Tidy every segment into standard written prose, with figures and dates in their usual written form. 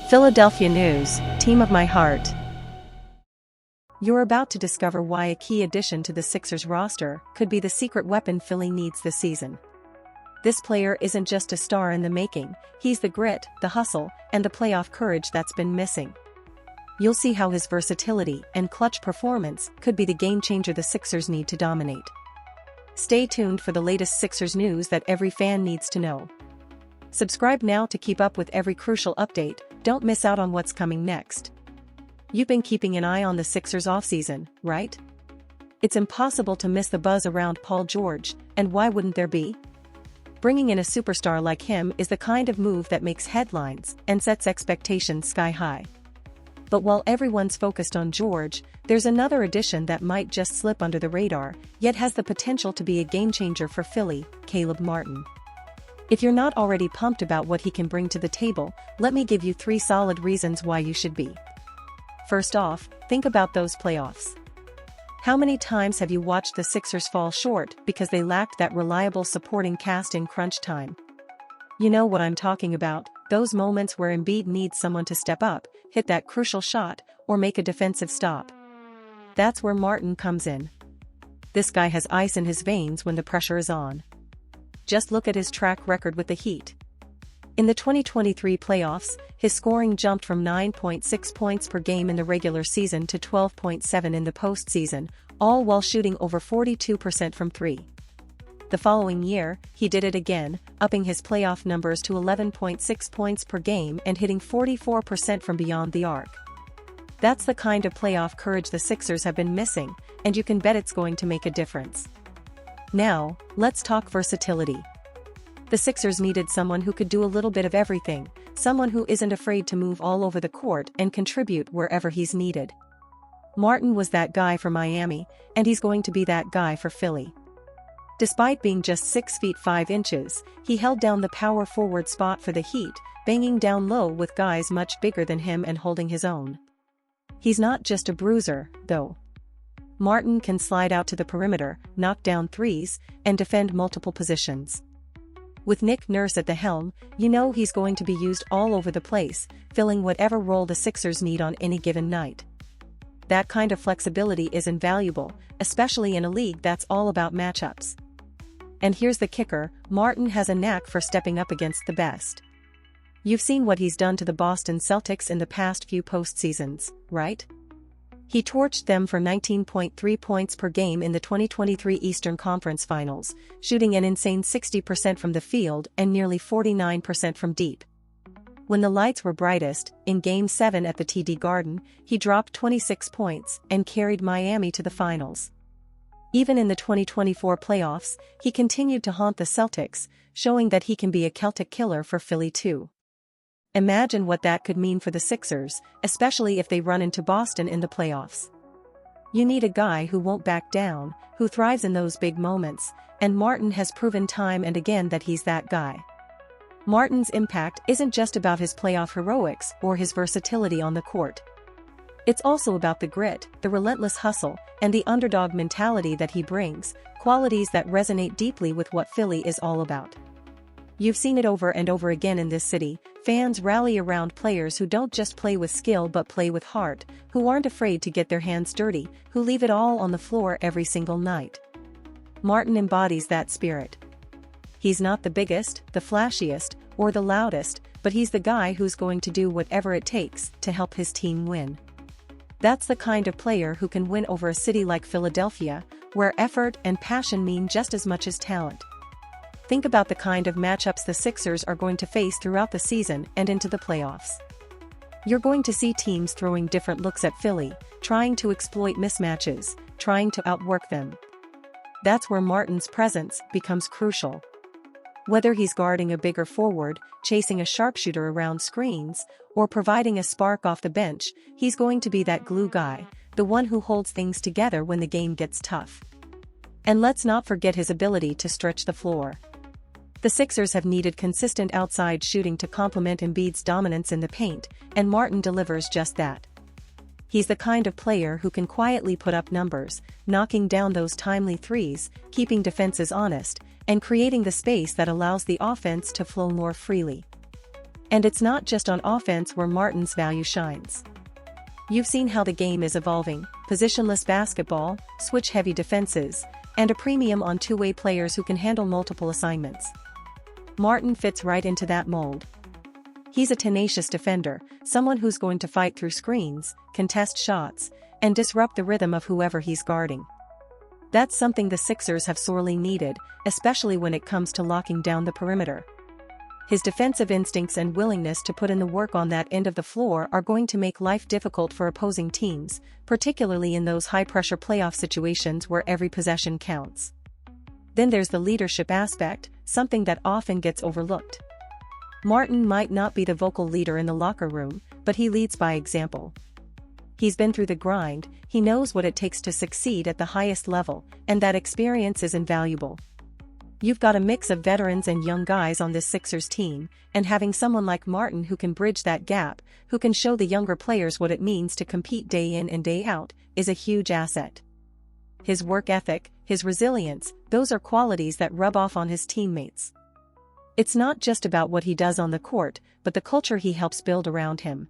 Philadelphia News, team of my heart. You're about to discover why a key addition to the Sixers roster could be the secret weapon Philly needs this season. This player isn't just a star in the making, he's the grit, the hustle, and the playoff courage that's been missing. You'll see how his versatility and clutch performance could be the game-changer the Sixers need to dominate. Stay tuned for the latest Sixers news that every fan needs to know. Subscribe now to keep up with every crucial update. Don't miss out on what's coming next. You've been keeping an eye on the Sixers offseason, right? It's impossible to miss the buzz around Paul George, and why wouldn't there be? Bringing in a superstar like him is the kind of move that makes headlines and sets expectations sky high. But while everyone's focused on George, there's another addition that might just slip under the radar, yet has the potential to be a game-changer for Philly: Caleb Martin. If you're not already pumped about what he can bring to the table, let me give you 3 solid reasons why you should be. First off, think about those playoffs. How many times have you watched the Sixers fall short because they lacked that reliable supporting cast in crunch time? You know what I'm talking about, those moments where Embiid needs someone to step up, hit that crucial shot, or make a defensive stop. That's where Martin comes in. This guy has ice in his veins when the pressure is on. Just look at his track record with the Heat. In the 2023 playoffs, his scoring jumped from 9.6 points per game in the regular season to 12.7 in the postseason, all while shooting over 42% from 3. The following year, he did it again, upping his playoff numbers to 11.6 points per game and hitting 44% from beyond the arc. That's the kind of playoff courage the Sixers have been missing, and you can bet it's going to make a difference. Now, let's talk versatility. The Sixers needed someone who could do a little bit of everything, someone who isn't afraid to move all over the court and contribute wherever he's needed. Martin was that guy for Miami, and he's going to be that guy for Philly. Despite being just 6 feet 5 inches, he held down the power forward spot for the Heat, banging down low with guys much bigger than him and holding his own. He's not just a bruiser, though. Martin can slide out to the perimeter, knock down threes, and defend multiple positions. With Nick Nurse at the helm, you know he's going to be used all over the place, filling whatever role the Sixers need on any given night. That kind of flexibility is invaluable, especially in a league that's all about matchups. And here's the kicker: Martin has a knack for stepping up against the best. You've seen what he's done to the Boston Celtics in the past few postseasons, right? He torched them for 19.3 points per game in the 2023 Eastern Conference Finals, shooting an insane 60% from the field and nearly 49% from deep. When the lights were brightest, in Game 7 at the TD Garden, he dropped 26 points and carried Miami to the finals. Even in the 2024 playoffs, he continued to haunt the Celtics, showing that he can be a Celtic killer for Philly too. Imagine what that could mean for the Sixers, especially if they run into Boston in the playoffs. You need a guy who won't back down, who thrives in those big moments, and Martin has proven time and again that he's that guy. Martin's impact isn't just about his playoff heroics or his versatility on the court. It's also about the grit, the relentless hustle, and the underdog mentality that he brings, qualities that resonate deeply with what Philly is all about. You've seen it over and over again in this city. Fans rally around players who don't just play with skill but play with heart, who aren't afraid to get their hands dirty, who leave it all on the floor every single night. Martin embodies that spirit. He's not the biggest, the flashiest, or the loudest, but he's the guy who's going to do whatever it takes to help his team win. That's the kind of player who can win over a city like Philadelphia, where effort and passion mean just as much as talent. Think about the kind of matchups the Sixers are going to face throughout the season and into the playoffs. You're going to see teams throwing different looks at Philly, trying to exploit mismatches, trying to outwork them. That's where Martin's presence becomes crucial. Whether he's guarding a bigger forward, chasing a sharpshooter around screens, or providing a spark off the bench, he's going to be that glue guy, the one who holds things together when the game gets tough. And let's not forget his ability to stretch the floor. The Sixers have needed consistent outside shooting to complement Embiid's dominance in the paint, and Martin delivers just that. He's the kind of player who can quietly put up numbers, knocking down those timely threes, keeping defenses honest, and creating the space that allows the offense to flow more freely. And it's not just on offense where Martin's value shines. You've seen how the game is evolving: positionless basketball, switch-heavy defenses, and a premium on two-way players who can handle multiple assignments. Martin fits right into that mold. He's a tenacious defender, someone who's going to fight through screens, contest shots, and disrupt the rhythm of whoever he's guarding. That's something the Sixers have sorely needed, especially when it comes to locking down the perimeter. His defensive instincts and willingness to put in the work on that end of the floor are going to make life difficult for opposing teams, particularly in those high-pressure playoff situations where every possession counts. Then there's the leadership aspect, something that often gets overlooked. Martin might not be the vocal leader in the locker room, but he leads by example. He's been through the grind, he knows what it takes to succeed at the highest level, and that experience is invaluable. You've got a mix of veterans and young guys on this Sixers team, and having someone like Martin who can bridge that gap, who can show the younger players what it means to compete day in and day out, is a huge asset. His work ethic, his resilience, those are qualities that rub off on his teammates. It's not just about what he does on the court, but the culture he helps build around him.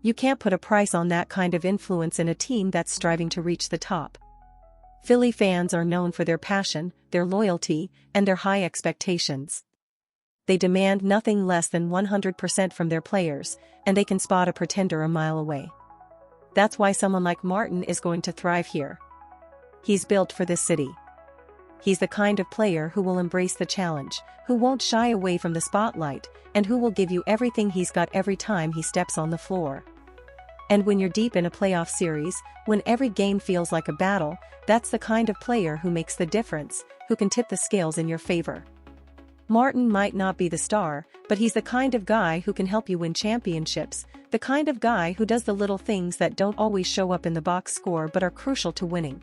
You can't put a price on that kind of influence in a team that's striving to reach the top. Philly fans are known for their passion, their loyalty, and their high expectations. They demand nothing less than 100% from their players, and they can spot a pretender a mile away. That's why someone like Martin is going to thrive here. He's built for this city. He's the kind of player who will embrace the challenge, who won't shy away from the spotlight, and who will give you everything he's got every time he steps on the floor. And when you're deep in a playoff series, when every game feels like a battle, that's the kind of player who makes the difference, who can tip the scales in your favor. Martin might not be the star, but he's the kind of guy who can help you win championships, the kind of guy who does the little things that don't always show up in the box score but are crucial to winning.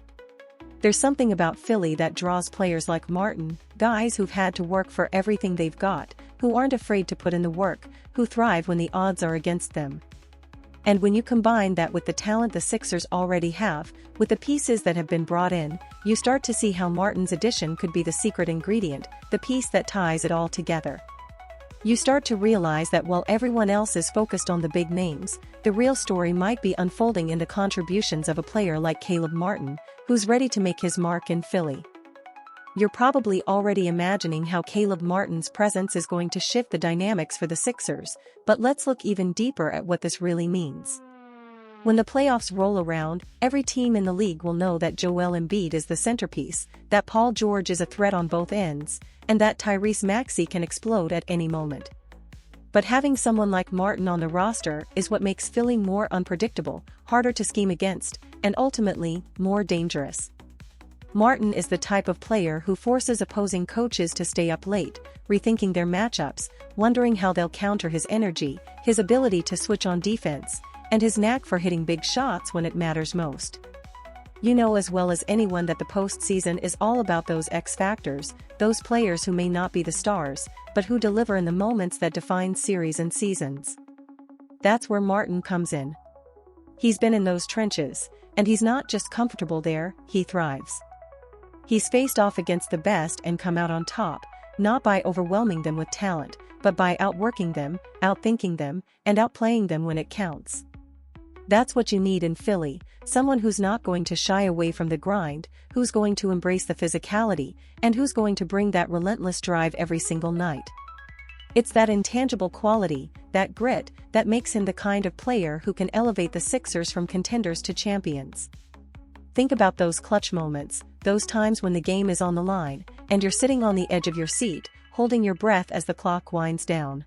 There's something about Philly that draws players like Martin, guys who've had to work for everything they've got, who aren't afraid to put in the work, who thrive when the odds are against them. And when you combine that with the talent the Sixers already have, with the pieces that have been brought in, you start to see how Martin's addition could be the secret ingredient, the piece that ties it all together. You start to realize that while everyone else is focused on the big names, the real story might be unfolding in the contributions of a player like Caleb Martin, who's ready to make his mark in Philly. You're probably already imagining how Caleb Martin's presence is going to shift the dynamics for the Sixers, but let's look even deeper at what this really means. When the playoffs roll around, every team in the league will know that Joel Embiid is the centerpiece, that Paul George is a threat on both ends, and that Tyrese Maxey can explode at any moment. But having someone like Martin on the roster is what makes Philly more unpredictable, harder to scheme against, and ultimately, more dangerous. Martin is the type of player who forces opposing coaches to stay up late, rethinking their matchups, wondering how they'll counter his energy, his ability to switch on defense, and his knack for hitting big shots when it matters most. You know as well as anyone that the postseason is all about those X factors, those players who may not be the stars, but who deliver in the moments that define series and seasons. That's where Martin comes in. He's been in those trenches, and he's not just comfortable there, he thrives. He's faced off against the best and come out on top, not by overwhelming them with talent, but by outworking them, outthinking them, and outplaying them when it counts. That's what you need in Philly, someone who's not going to shy away from the grind, who's going to embrace the physicality, and who's going to bring that relentless drive every single night. It's that intangible quality, that grit, that makes him the kind of player who can elevate the Sixers from contenders to champions. Think about those clutch moments, those times when the game is on the line, and you're sitting on the edge of your seat, holding your breath as the clock winds down.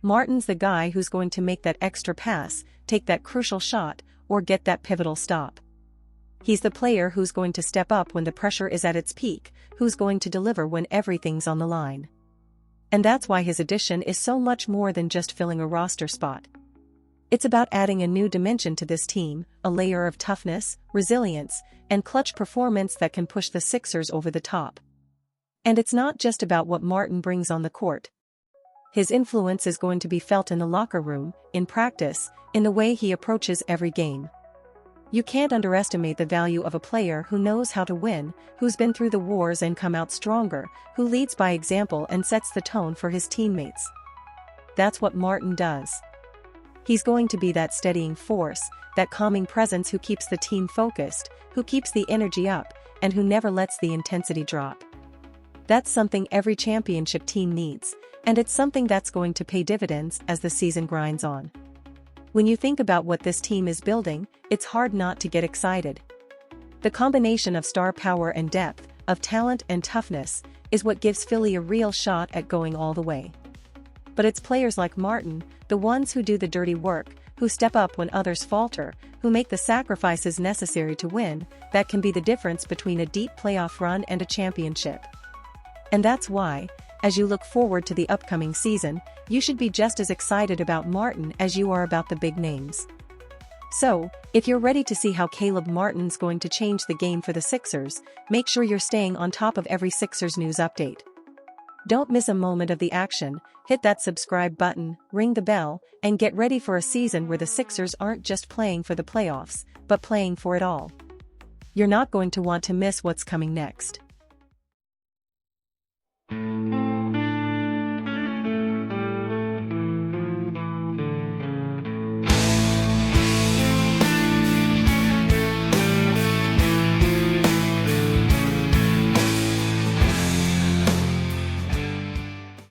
Martin's the guy who's going to make that extra pass, take that crucial shot, or get that pivotal stop. He's the player who's going to step up when the pressure is at its peak, who's going to deliver when everything's on the line. And that's why his addition is so much more than just filling a roster spot. It's about adding a new dimension to this team, a layer of toughness, resilience, and clutch performance that can push the Sixers over the top. And it's not just about what Martin brings on the court. His influence is going to be felt in the locker room, in practice, in the way he approaches every game. You can't underestimate the value of a player who knows how to win, who's been through the wars and come out stronger, who leads by example and sets the tone for his teammates. that's what Martin does. He's going to be that steadying force, that calming presence who keeps the team focused, who keeps the energy up, and who never lets the intensity drop. That's something every championship team needs, and it's something that's going to pay dividends as the season grinds on. When you think about what this team is building, it's hard not to get excited. The combination of star power and depth, of talent and toughness, is what gives Philly a real shot at going all the way. But it's players like Martin, the ones who do the dirty work, who step up when others falter, who make the sacrifices necessary to win, that can be the difference between a deep playoff run and a championship. And that's why, as you look forward to the upcoming season, you should be just as excited about Martin as you are about the big names. So, if you're ready to see how Caleb Martin's going to change the game for the Sixers, make sure you're staying on top of every Sixers news update. Don't miss a moment of the action, hit that subscribe button, ring the bell, and get ready for a season where the Sixers aren't just playing for the playoffs, but playing for it all. You're not going to want to miss what's coming next.